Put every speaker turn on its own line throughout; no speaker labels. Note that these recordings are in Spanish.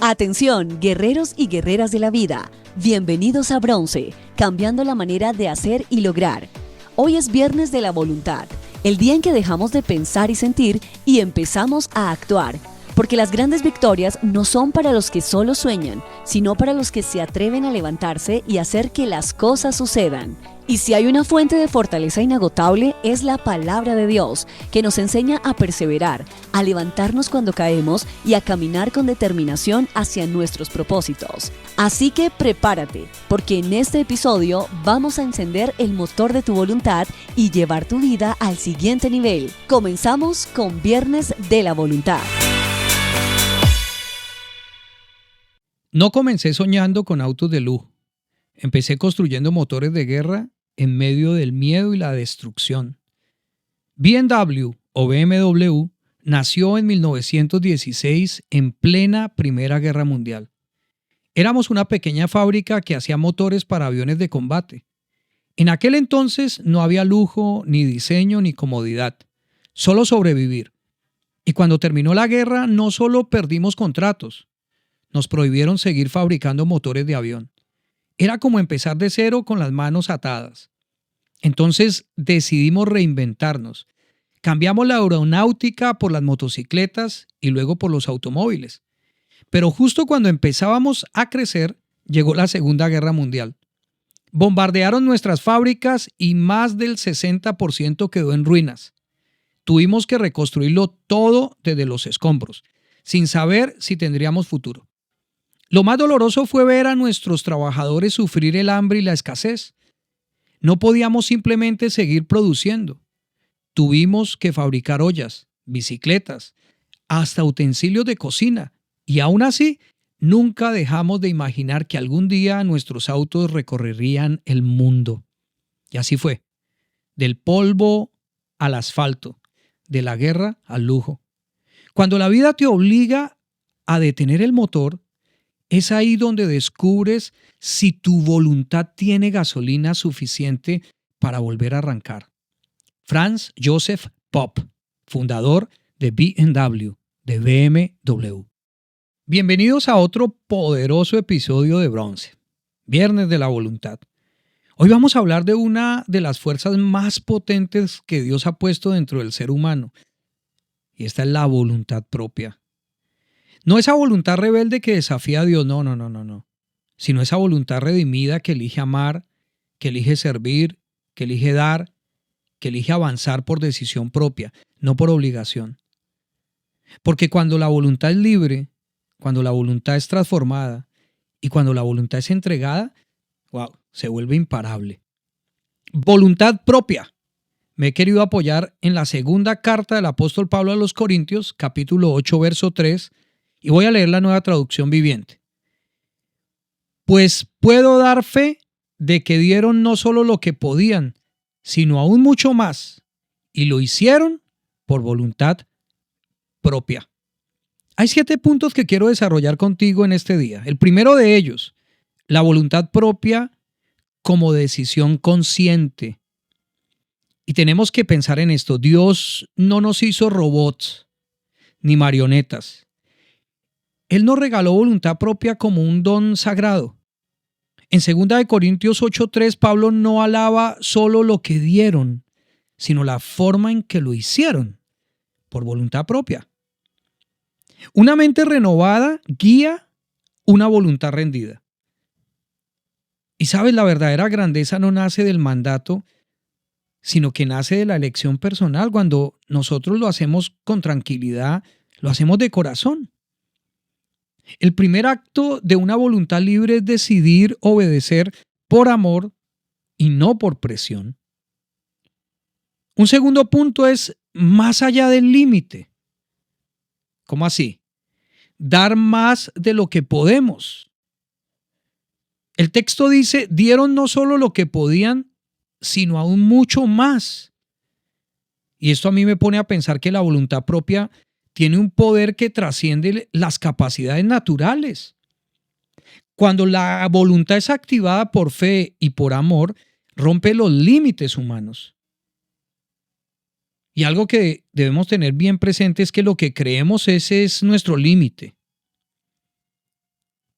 Atención, guerreros y guerreras de la vida. Bienvenidos a Bronce, cambiando la manera de hacer y lograr. Hoy es Viernes de la Voluntad, el día en que dejamos de pensar y sentir y empezamos a actuar. Porque las grandes victorias no son para los que solo sueñan, sino para los que se atreven a levantarse y hacer que las cosas sucedan. Y si hay una fuente de fortaleza inagotable, es la palabra de Dios, que nos enseña a perseverar, a levantarnos cuando caemos y a caminar con determinación hacia nuestros propósitos. Así que prepárate, porque en este episodio vamos a encender el motor de tu voluntad y llevar tu vida al siguiente nivel. Comenzamos con Viernes de la Voluntad.
No comencé soñando con autos de lujo. Empecé construyendo motores de guerra en medio del miedo y la destrucción. BMW o BMW nació en 1916 en plena Primera Guerra Mundial. Éramos una pequeña fábrica que hacía motores para aviones de combate. En aquel entonces no había lujo, ni diseño, ni comodidad, solo sobrevivir. Y cuando terminó la guerra no solo perdimos contratos, nos prohibieron seguir fabricando motores de avión. Era como empezar de cero con las manos atadas. Entonces decidimos reinventarnos. Cambiamos la aeronáutica por las motocicletas y luego por los automóviles. Pero justo cuando empezábamos a crecer, llegó la Segunda Guerra Mundial. Bombardearon nuestras fábricas y más del 60% quedó en ruinas. Tuvimos que reconstruirlo todo desde los escombros, sin saber si tendríamos futuro. Lo más doloroso fue ver a nuestros trabajadores sufrir el hambre y la escasez. No podíamos simplemente seguir produciendo. Tuvimos que fabricar ollas, bicicletas, hasta utensilios de cocina. Y aún así, nunca dejamos de imaginar que algún día nuestros autos recorrerían el mundo. Y así fue. Del polvo al asfalto, de la guerra al lujo. Cuando la vida te obliga a detener el motor, es ahí donde descubres si tu voluntad tiene gasolina suficiente para volver a arrancar. Franz Joseph Popp, fundador de BMW. Bienvenidos a otro poderoso episodio de Bronce, Viernes de la Voluntad. Hoy vamos a hablar de una de las fuerzas más potentes que Dios ha puesto dentro del ser humano. Y esta es la voluntad propia. No esa voluntad rebelde que desafía a Dios, no. Sino esa voluntad redimida que elige amar, que elige servir, que elige dar, que elige avanzar por decisión propia, no por obligación. Porque cuando la voluntad es libre, cuando la voluntad es transformada y cuando la voluntad es entregada, se vuelve imparable. Voluntad propia. Me he querido apoyar en la segunda carta del apóstol Pablo a los Corintios, capítulo 8, verso 3, y voy a leer la Nueva Traducción Viviente. Pues puedo dar fe de que dieron no solo lo que podían, sino aún mucho más, y lo hicieron por voluntad propia. Hay 7 puntos que quiero desarrollar contigo en este día. El primero de ellos, la voluntad propia como decisión consciente. Y tenemos que pensar en esto. Dios no nos hizo robots ni marionetas. Él nos regaló voluntad propia como un don sagrado. En 2 Corintios 8:3, Pablo no alaba solo lo que dieron, sino la forma en que lo hicieron, por voluntad propia. Una mente renovada guía una voluntad rendida. Y sabes, la verdadera grandeza no nace del mandato, sino que nace de la elección personal. Cuando nosotros lo hacemos con tranquilidad, lo hacemos de corazón. El primer acto de una voluntad libre es decidir obedecer por amor y no por presión. Un segundo punto es más allá del límite. ¿Cómo así? Dar más de lo que podemos. El texto dice, dieron no solo lo que podían, sino aún mucho más. Y esto a mí me pone a pensar que la voluntad propia tiene un poder que trasciende las capacidades naturales. Cuando la voluntad es activada por fe y por amor, rompe los límites humanos. Y algo que debemos tener bien presente es que lo que creemos ese es nuestro límite.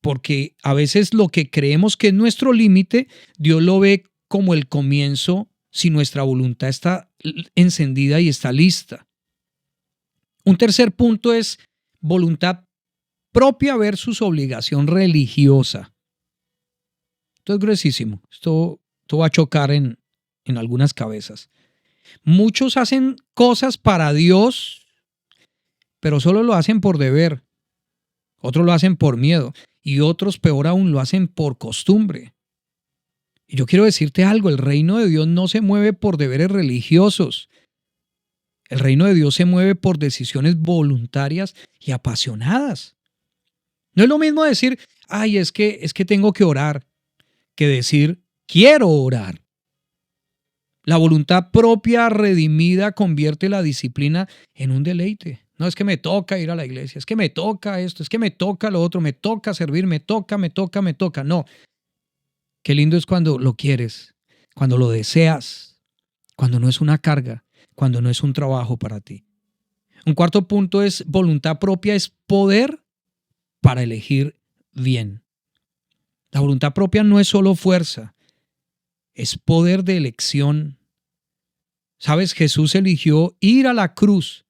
porque a veces lo que creemos que es nuestro límite, Dios lo ve como el comienzo si nuestra voluntad está encendida y está lista. Un tercer punto es voluntad propia versus obligación religiosa. Esto es gruesísimo. Esto va a chocar en algunas cabezas. Muchos hacen cosas para Dios, pero solo lo hacen por deber. Otros lo hacen por miedo y otros, peor aún, lo hacen por costumbre. Y yo quiero decirte algo, el reino de Dios no se mueve por deberes religiosos. El reino de Dios se mueve por decisiones voluntarias y apasionadas. No es lo mismo decir, ay, es que tengo que orar, que decir, quiero orar. La voluntad propia redimida convierte la disciplina en un deleite. No es que me toca ir a la iglesia, es que me toca esto, es que me toca lo otro, me toca servir, me toca. No, qué lindo es cuando lo quieres, cuando lo deseas, cuando no es una carga, cuando no es un trabajo para ti. Un cuarto punto es voluntad propia, es poder para elegir bien. La voluntad propia no es solo fuerza, es poder de elección. ¿Sabes? Jesús eligió ir a la cruz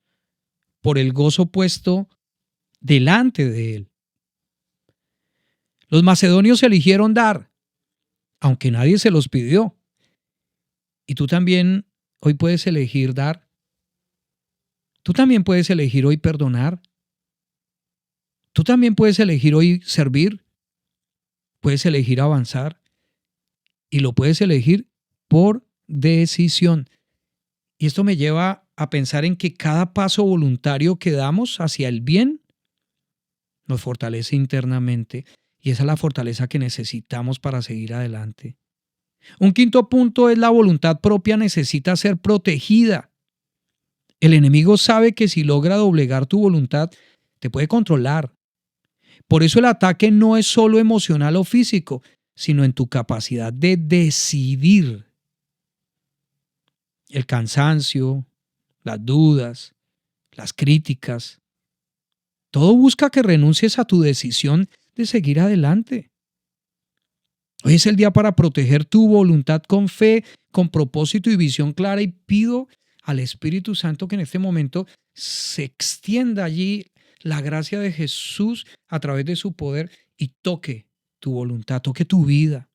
por el gozo puesto delante de él. Los macedonios eligieron dar, aunque nadie se los pidió. Y tú también hoy puedes elegir dar. Tú también puedes elegir hoy perdonar. Tú también puedes elegir hoy servir. Puedes elegir avanzar. Y lo puedes elegir por decisión. Y esto me lleva a pensar en que cada paso voluntario que damos hacia el bien nos fortalece internamente. Y esa es la fortaleza que necesitamos para seguir adelante. Un quinto punto es la voluntad propia necesita ser protegida. El enemigo sabe que si logra doblegar tu voluntad, te puede controlar. Por eso el ataque no es solo emocional o físico, sino en tu capacidad de decidir. El cansancio, las dudas, las críticas, todo busca que renuncies a tu decisión de seguir adelante. Hoy es el día para proteger tu voluntad con fe, con propósito y visión clara, y pido al Espíritu Santo que en este momento se extienda allí la gracia de Jesús a través de su poder y toque tu voluntad, toque tu vida.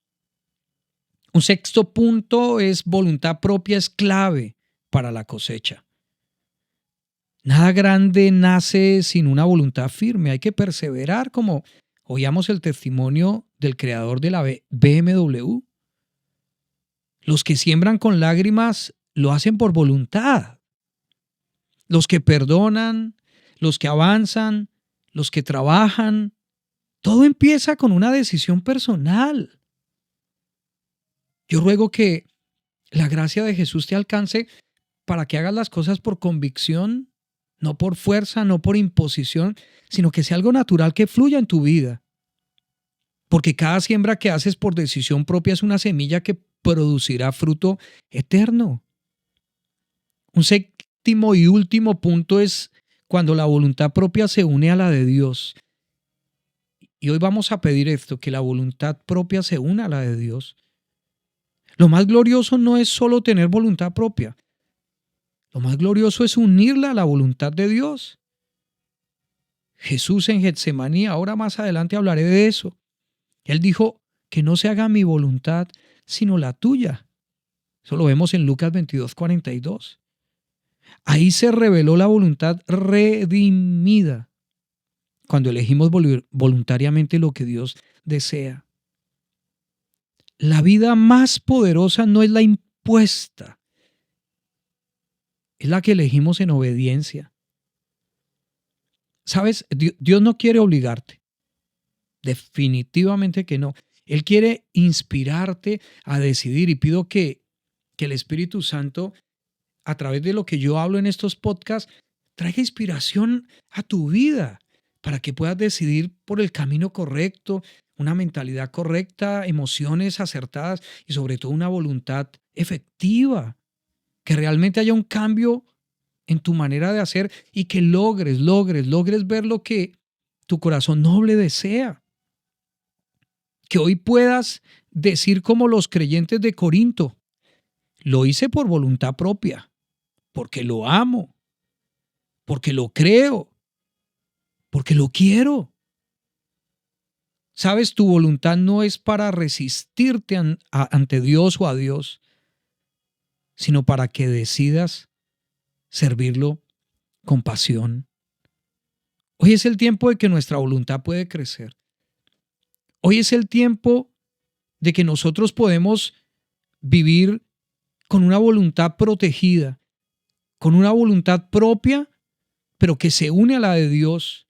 Un sexto punto es voluntad propia es clave para la cosecha. Nada grande nace sin una voluntad firme. Hay que perseverar, como oíamos el testimonio del creador de la BMW. Los que siembran con lágrimas lo hacen por voluntad. Los que perdonan, los que avanzan, los que trabajan, todo empieza con una decisión personal. Yo ruego que la gracia de Jesús te alcance para que hagas las cosas por convicción, no por fuerza, no por imposición, sino que sea algo natural que fluya en tu vida. Porque cada siembra que haces por decisión propia es una semilla que producirá fruto eterno. Un séptimo y último punto es cuando la voluntad propia se une a la de Dios. Y hoy vamos a pedir esto, que la voluntad propia se una a la de Dios. Lo más glorioso no es solo tener voluntad propia. Lo más glorioso es unirla a la voluntad de Dios. Jesús en Getsemaní, ahora más adelante hablaré de eso. Él dijo que no se haga mi voluntad, sino la tuya. Eso lo vemos en Lucas 22:42. Ahí se reveló la voluntad redimida, cuando elegimos voluntariamente lo que Dios desea. La vida más poderosa no es la impuesta, es la que elegimos en obediencia. ¿Sabes? Dios no quiere obligarte. Definitivamente que no. Él quiere inspirarte a decidir, y pido que el Espíritu Santo, a través de lo que yo hablo en estos podcasts, traiga inspiración a tu vida para que puedas decidir por el camino correcto, una mentalidad correcta, emociones acertadas y sobre todo una voluntad efectiva. Que realmente haya un cambio en tu manera de hacer y que logres ver lo que tu corazón noble desea. Que hoy puedas decir como los creyentes de Corinto, lo hice por voluntad propia, porque lo amo, porque lo creo, porque lo quiero. Sabes, tu voluntad no es para resistirte ante Dios o a Dios, sino para que decidas servirlo con pasión. Hoy es el tiempo de que nuestra voluntad puede crecer. Hoy es el tiempo de que nosotros podemos vivir con una voluntad protegida, con una voluntad propia, pero que se une a la de Dios.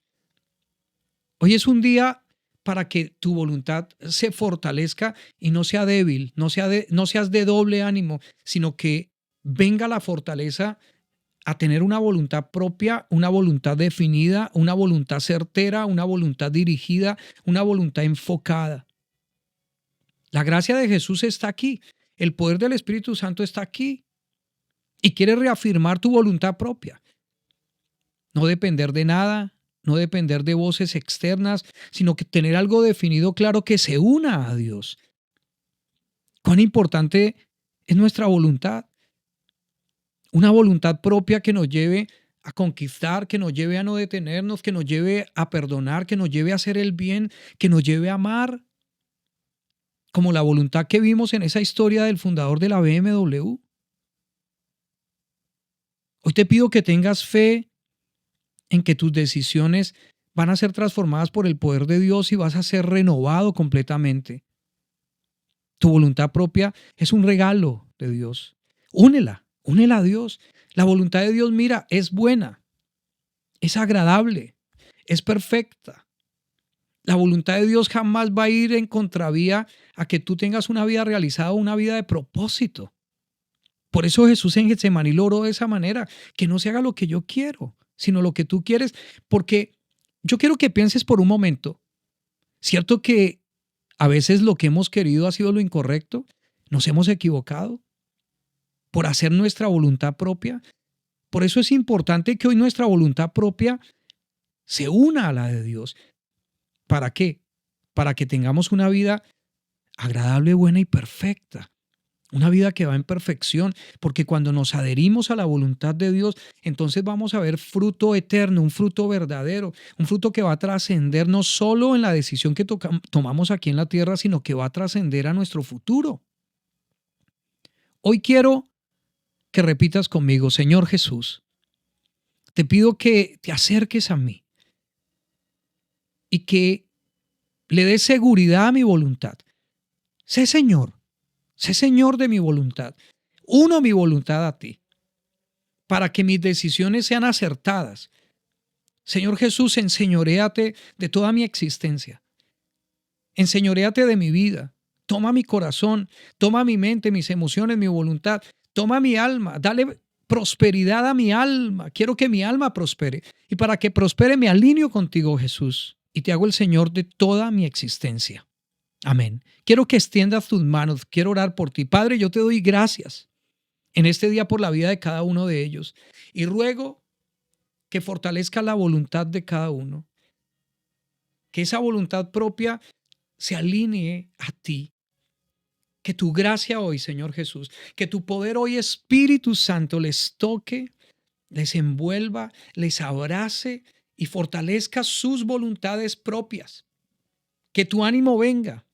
Hoy es un día para que tu voluntad se fortalezca y no sea débil, no seas de doble ánimo, sino que venga la fortaleza a tener una voluntad propia, una voluntad definida, una voluntad certera, una voluntad dirigida, una voluntad enfocada. La gracia de Jesús está aquí, el poder del Espíritu Santo está aquí y quiere reafirmar tu voluntad propia. No depender de nada, no depender de voces externas, sino que tener algo definido claro que se una a Dios. Cuán importante es nuestra voluntad. Una voluntad propia que nos lleve a conquistar, que nos lleve a no detenernos, que nos lleve a perdonar, que nos lleve a hacer el bien, que nos lleve a amar. Como la voluntad que vimos en esa historia del fundador de la BMW. Hoy te pido que tengas fe en que tus decisiones van a ser transformadas por el poder de Dios y vas a ser renovado completamente. Tu voluntad propia es un regalo de Dios. Únela a Dios. La voluntad de Dios, mira, es buena, es agradable, es perfecta. La voluntad de Dios jamás va a ir en contravía a que tú tengas una vida realizada, una vida de propósito. Por eso Jesús en Getsemaní lo oró de esa manera, que no se haga lo que yo quiero, sino lo que tú quieres, porque yo quiero que pienses por un momento, ¿cierto que a veces lo que hemos querido ha sido lo incorrecto? ¿Nos hemos equivocado por hacer nuestra voluntad propia? Por eso es importante que hoy nuestra voluntad propia se una a la de Dios. ¿Para qué? Para que tengamos una vida agradable, buena y perfecta. Una vida que va en perfección, porque cuando nos adherimos a la voluntad de Dios, entonces vamos a ver fruto eterno, un fruto verdadero, un fruto que va a trascender no solo en la decisión que tomamos aquí en la tierra, sino que va a trascender a nuestro futuro. Hoy quiero que repitas conmigo, Señor Jesús, te pido que te acerques a mí y que le des seguridad a mi voluntad. Sé Señor de mi voluntad. Uno mi voluntad a ti, para que mis decisiones sean acertadas. Señor Jesús, enseñoréate de toda mi existencia. Enseñoréate de mi vida. Toma mi corazón, toma mi mente, mis emociones, mi voluntad. Toma mi alma, dale prosperidad a mi alma. Quiero que mi alma prospere. Y para que prospere me alineo contigo, Jesús. Y te hago el Señor de toda mi existencia. Amén. Quiero que extiendas tus manos. Quiero orar por ti. Padre, yo te doy gracias en este día por la vida de cada uno de ellos. Y ruego que fortalezca la voluntad de cada uno. Que esa voluntad propia se alinee a ti. Que tu gracia hoy, Señor Jesús, que tu poder hoy, Espíritu Santo, les toque, les envuelva, les abrace y fortalezca sus voluntades propias. Que tu ánimo venga.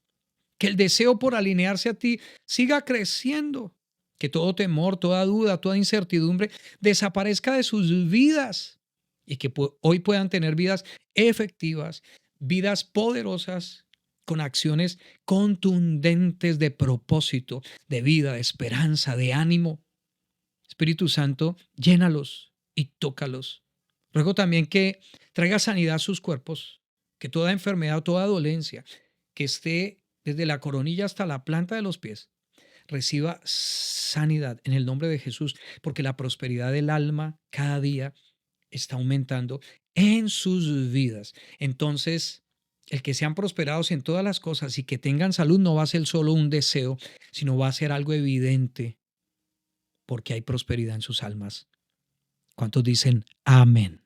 Que el deseo por alinearse a ti siga creciendo. Que todo temor, toda duda, toda incertidumbre desaparezca de sus vidas y que hoy puedan tener vidas efectivas, vidas poderosas, con acciones contundentes de propósito, de vida, de esperanza, de ánimo. Espíritu Santo, llénalos y tócalos. Ruego también que traiga sanidad a sus cuerpos, que toda enfermedad, toda dolencia que esté desde la coronilla hasta la planta de los pies, reciba sanidad en el nombre de Jesús, porque la prosperidad del alma cada día está aumentando en sus vidas. Entonces, el que sean prosperados en todas las cosas y que tengan salud no va a ser solo un deseo, sino va a ser algo evidente, porque hay prosperidad en sus almas. ¿Cuántos dicen amén?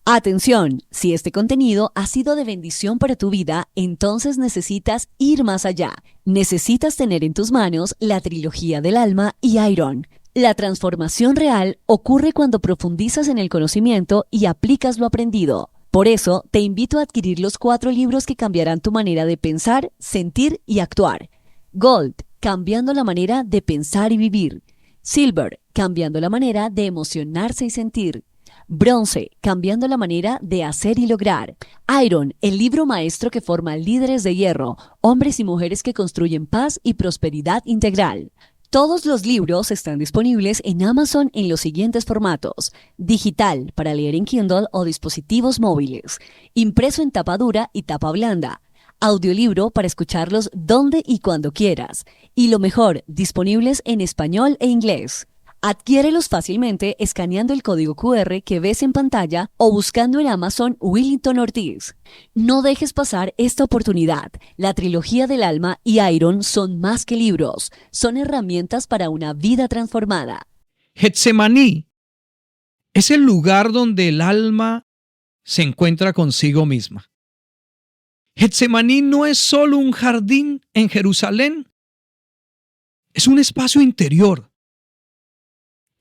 Atención, si este contenido ha sido de bendición para tu vida, entonces necesitas ir más allá. Necesitas tener en tus manos la trilogía del alma y Iron. La transformación real ocurre cuando profundizas en el conocimiento y aplicas lo aprendido. Por eso, te invito a adquirir los 4 libros que cambiarán tu manera de pensar, sentir y actuar. Gold, cambiando la manera de pensar y vivir. Silver, cambiando la manera de emocionarse y sentir. Bronce, cambiando la manera de hacer y lograr. Iron, el libro maestro que forma líderes de hierro, hombres y mujeres que construyen paz y prosperidad integral. Todos los libros están disponibles en Amazon en los siguientes formatos: digital para leer en Kindle o dispositivos móviles, impreso en tapa dura y tapa blanda, audiolibro para escucharlos donde y cuando quieras, y lo mejor, disponibles en español e inglés. Adquiérelos fácilmente escaneando el código QR que ves en pantalla o buscando en Amazon Willington Ortiz. No dejes pasar esta oportunidad. La trilogía del alma y Iron son más que libros, son herramientas para una vida transformada.
Getsemaní es el lugar donde el alma se encuentra consigo misma. Getsemaní no es solo un jardín en Jerusalén, es un espacio interior.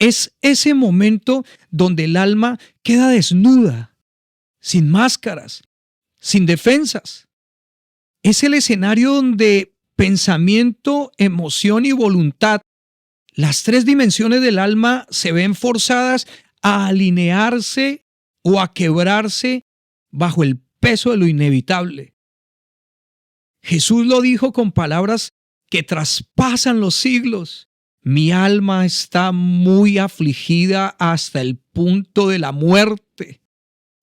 Es ese momento donde el alma queda desnuda, sin máscaras, sin defensas. Es el escenario donde pensamiento, emoción y voluntad, las 3 dimensiones del alma, se ven forzadas a alinearse o a quebrarse bajo el peso de lo inevitable. Jesús lo dijo con palabras que traspasan los siglos. Mi alma está muy afligida hasta el punto de la muerte.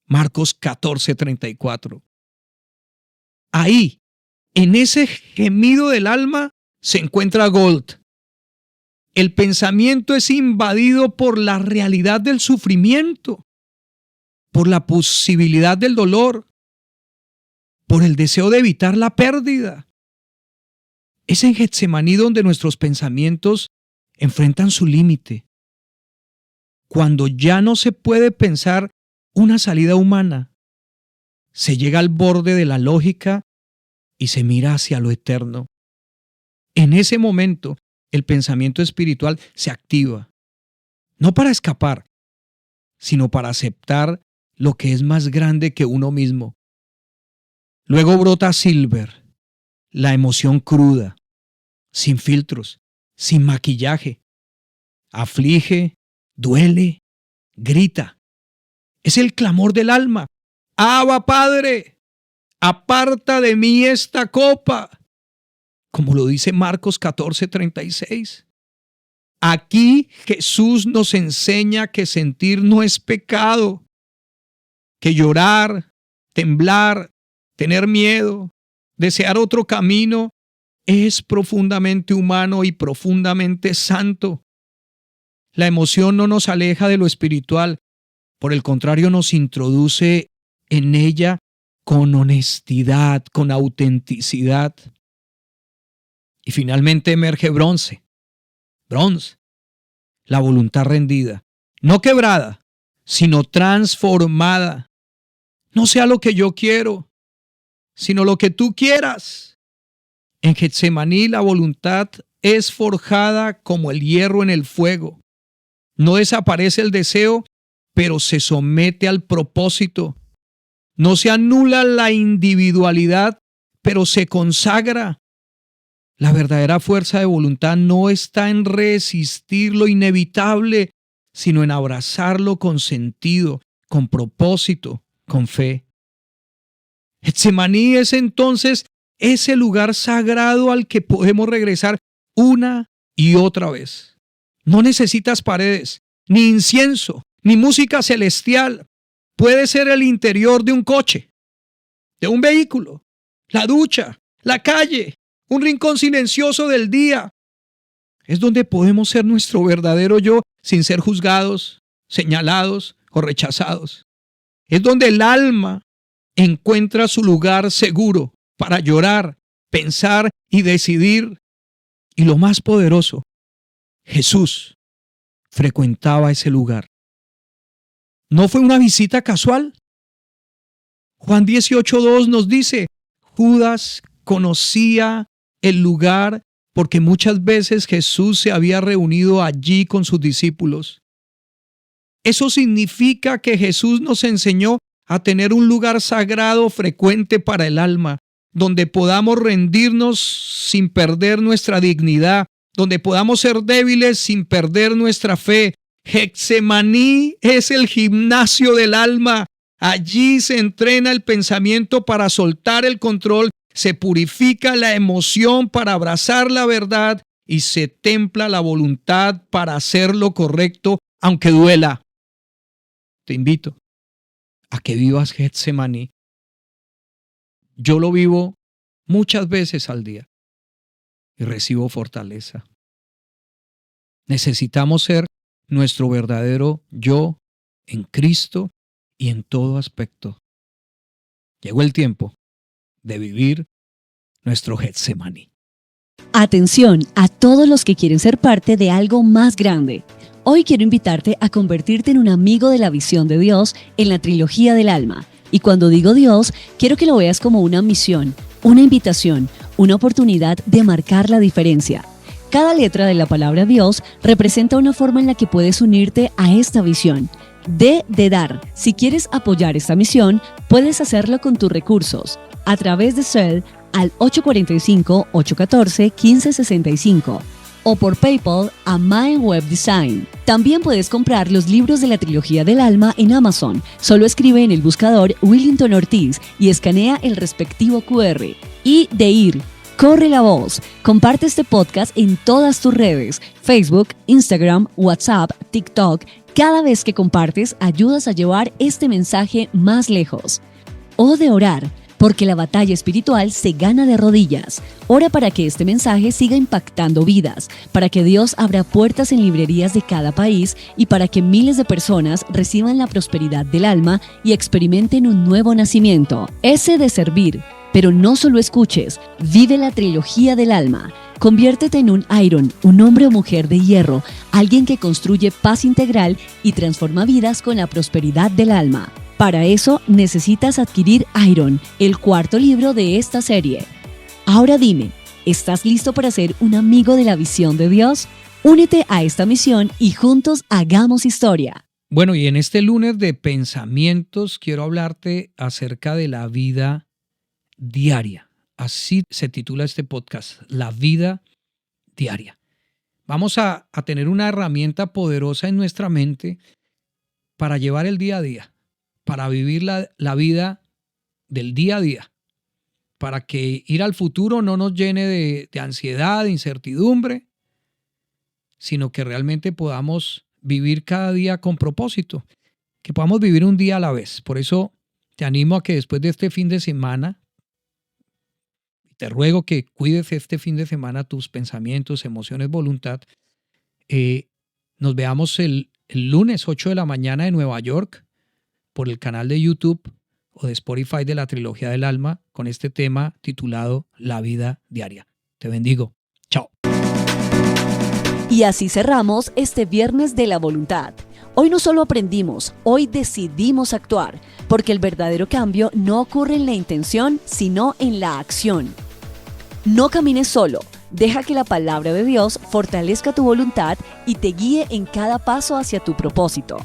Marcos 14:34. Ahí, en ese gemido del alma, se encuentra Gold. El pensamiento es invadido por la realidad del sufrimiento, por la posibilidad del dolor, por el deseo de evitar la pérdida. Es en Getsemaní donde nuestros pensamientos enfrentan su límite. Cuando ya no se puede pensar una salida humana, se llega al borde de la lógica y se mira hacia lo eterno. En ese momento, el pensamiento espiritual se activa, no para escapar, sino para aceptar lo que es más grande que uno mismo. Luego brota Silver, la emoción cruda, sin filtros, sin maquillaje. Aflige, duele, grita. Es el clamor del alma. Abba, Padre, aparta de mí esta copa. Como lo dice Marcos 14:36. Aquí Jesús nos enseña que sentir no es pecado, que llorar, temblar, tener miedo, desear otro camino es profundamente humano y profundamente santo. La emoción no nos aleja de lo espiritual, por el contrario nos introduce en ella con honestidad, con autenticidad. Y finalmente emerge bronce, la voluntad rendida, no quebrada, sino transformada. No sea lo que yo quiero, sino lo que tú quieras. En Getsemaní la voluntad es forjada como el hierro en el fuego. No desaparece el deseo, pero se somete al propósito. No se anula la individualidad, pero se consagra. La verdadera fuerza de voluntad no está en resistir lo inevitable, sino en abrazarlo con sentido, con propósito, con fe. Getsemaní es entonces ese lugar sagrado al que podemos regresar una y otra vez. No necesitas paredes, ni incienso, ni música celestial. Puede ser el interior de un coche, de un vehículo, la ducha, la calle, un rincón silencioso del día. Es donde podemos ser nuestro verdadero yo sin ser juzgados, señalados o rechazados. Es donde el alma encuentra su lugar seguro para llorar, pensar y decidir. Y lo más poderoso, Jesús frecuentaba ese lugar. No fue una visita casual, Juan 18:2 nos dice, Judas conocía el lugar porque muchas veces Jesús se había reunido allí con sus discípulos. Eso significa que Jesús nos enseñó a tener un lugar sagrado frecuente para el alma, donde podamos rendirnos sin perder nuestra dignidad, donde podamos ser débiles sin perder nuestra fe. Getsemaní es el gimnasio del alma. Allí se entrena el pensamiento para soltar el control, se purifica la emoción para abrazar la verdad y se templa la voluntad para hacer lo correcto, aunque duela. Te invito a que vivas Getsemaní. Yo lo vivo muchas veces al día y recibo fortaleza. Necesitamos ser nuestro verdadero yo en Cristo y en todo aspecto. Llegó el tiempo de vivir nuestro Getsemaní.
Atención a todos los que quieren ser parte de algo más grande. Hoy quiero invitarte a convertirte en un amigo de la visión de Dios en la trilogía del alma. Y cuando digo Dios, quiero que lo veas como una misión, una invitación, una oportunidad de marcar la diferencia. Cada letra de la palabra Dios representa una forma en la que puedes unirte a esta visión. D de dar. Si quieres apoyar esta misión, puedes hacerlo con tus recursos a través de Zelle al 845-814-1565 o por PayPal a Mind Web Design. También puedes comprar los libros de la trilogía del alma en Amazon. Solo escribe en el buscador Willington Ortiz y escanea el respectivo QR. Y de ir. Corre la voz. Comparte este podcast en todas tus redes, Facebook, Instagram, WhatsApp, TikTok. Cada vez que compartes, ayudas a llevar este mensaje más lejos. O de orar, porque la batalla espiritual se gana de rodillas. Ora para que este mensaje siga impactando vidas, para que Dios abra puertas en librerías de cada país y para que miles de personas reciban la prosperidad del alma y experimenten un nuevo nacimiento. Ese de servir. Pero no solo escuches, vive la trilogía del alma. Conviértete en un Iron, un hombre o mujer de hierro, alguien que construye paz integral y transforma vidas con la prosperidad del alma. Para eso necesitas adquirir Iron, el cuarto libro de esta serie. Ahora dime, ¿estás listo para ser un amigo de la visión de Dios? Únete a esta misión y juntos hagamos historia.
Bueno, y en este lunes de pensamientos quiero hablarte acerca de la vida diaria. Así se titula este podcast, La vida diaria. Vamos a tener una herramienta poderosa en nuestra mente para llevar el día a día, para vivir la vida del día a día, para que ir al futuro no nos llene de ansiedad, de incertidumbre, sino que realmente podamos vivir cada día con propósito, que podamos vivir un día a la vez. Por eso te animo a que después de este fin de semana, te ruego que cuides este fin de semana tus pensamientos, emociones, voluntad. Nos veamos el lunes 8 de la mañana en Nueva York por el canal de YouTube o de Spotify de la Trilogía del Alma con este tema titulado La vida diaria. Te bendigo. Chao.
Y así cerramos este viernes de la voluntad. Hoy no solo aprendimos, hoy decidimos actuar, porque el verdadero cambio no ocurre en la intención, sino en la acción. No camines solo, deja que la palabra de Dios fortalezca tu voluntad y te guíe en cada paso hacia tu propósito.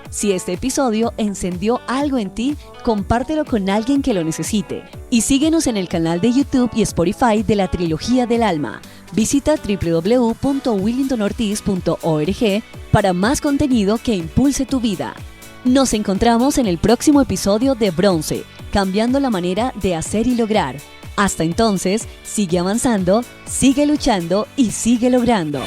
Si este episodio encendió algo en ti, compártelo con alguien que lo necesite. Y síguenos en el canal de YouTube y Spotify de la Trilogía del Alma. Visita www.willingtonortiz.org para más contenido que impulse tu vida. Nos encontramos en el próximo episodio de Bronce, cambiando la manera de hacer y lograr. Hasta entonces, sigue avanzando, sigue luchando y sigue logrando.